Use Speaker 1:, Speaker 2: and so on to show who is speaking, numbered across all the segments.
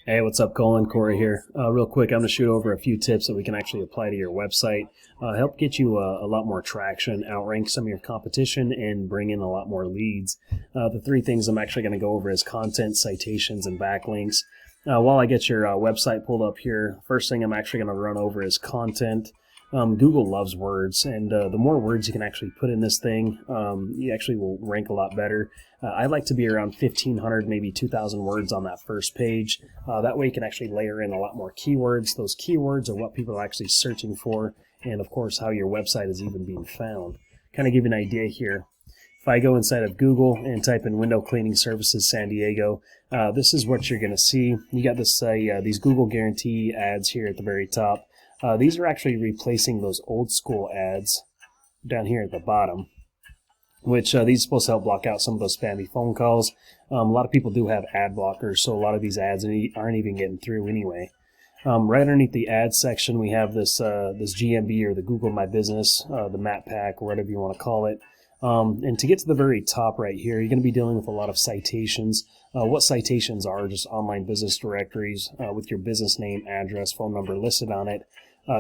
Speaker 1: Hey, what's up, Colin? Corey here. Real quick, I'm going to shoot over a few tips that we can actually apply to your website, help get you a lot more traction, outrank some of your competition, and bring in a lot more leads. The three things I'm actually going to go over is content, citations, and backlinks. While I get your website pulled up here, first thing I'm actually going to run over is content. Google loves words, and the more words you can actually put in this thing, you actually will rank a lot better. I like to be around 1,500, maybe 2,000 words on that first page. That way you can actually layer in a lot more keywords. Those keywords are what people are actually searching for, and of course how your website is even being found. Kind of give you an idea here. If I go inside of Google and type in window cleaning services San Diego, this is what you're going to see. You got this these Google guarantee ads here at the very top. These are actually replacing those old school ads down here at the bottom, which these are supposed to help block out some of those spammy phone calls. A lot of people do have ad blockers, so a lot of these ads aren't even getting through anyway. Right underneath the ad section, we have this GMB, or the Google My Business, the map pack, or whatever you want to call it. And to get to the very top right here, you're going to be dealing with a lot of citations. What citations are just online business directories with your business name, address, phone number listed on it.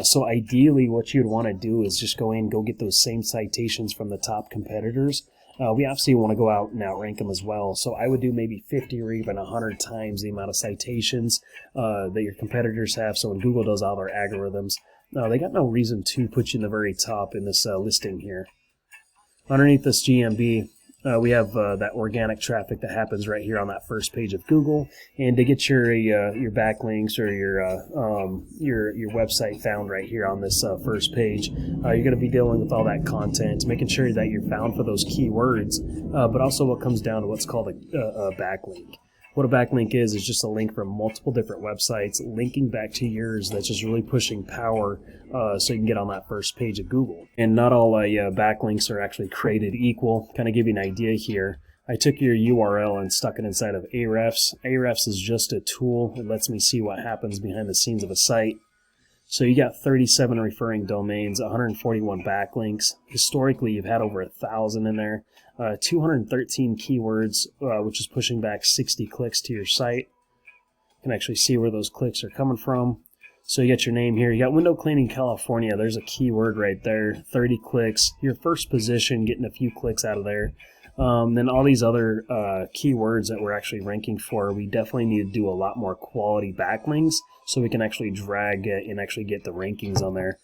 Speaker 1: So ideally what you'd want to do is just go get those same citations from the top competitors. We obviously want to go out and outrank them as well. So I would do maybe 50 or even 100 times the amount of citations that your competitors have. So when Google does all their algorithms, they got no reason to put you in the very top in this listing here. Underneath this GMB, we have that organic traffic that happens right here on that first page of Google. And to get your backlinks or your website found right here on this first page, you're going to be dealing with all that content, making sure that you're found for those keywords, but also what comes down to what's called a backlink. What a backlink is just a link from multiple different websites linking back to yours that's just really pushing power so you can get on that first page of Google. And not all backlinks are actually created equal. Kind of give you an idea here. I took your URL and stuck it inside of Ahrefs. Ahrefs is just a tool. It lets me see what happens behind the scenes of a site. So you got 37 referring domains, 141 backlinks. Historically, you've had over 1,000 in there. 213 keywords, which is pushing back 60 clicks to your site. You can actually see where those clicks are coming from. So you got your name here. You got window cleaning California. There's a keyword right there. 30 clicks. Your first position, getting a few clicks out of there. Then all these other keywords that we're actually ranking for, we definitely need to do a lot more quality backlinks so we can actually drag and actually get the rankings on there.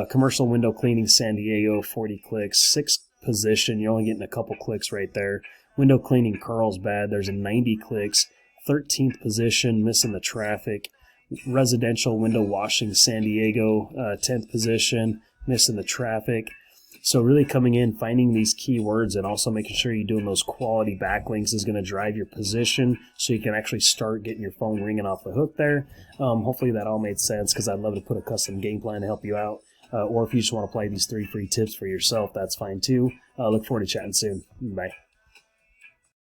Speaker 1: Commercial window cleaning San Diego, 40 clicks. 6th position, you're only getting a couple clicks right there. Window cleaning Carlsbad, there's a 90 clicks. 13th position, missing the traffic. Residential window washing San Diego, 10th position, missing the traffic. So really coming in, finding these keywords, and also making sure you're doing those quality backlinks is going to drive your position so you can actually start getting your phone ringing off the hook there. Hopefully that all made sense, because I'd love to put a custom game plan to help you out. Or if you just want to apply these 3 free tips for yourself, that's fine too. Look forward to chatting soon. Bye.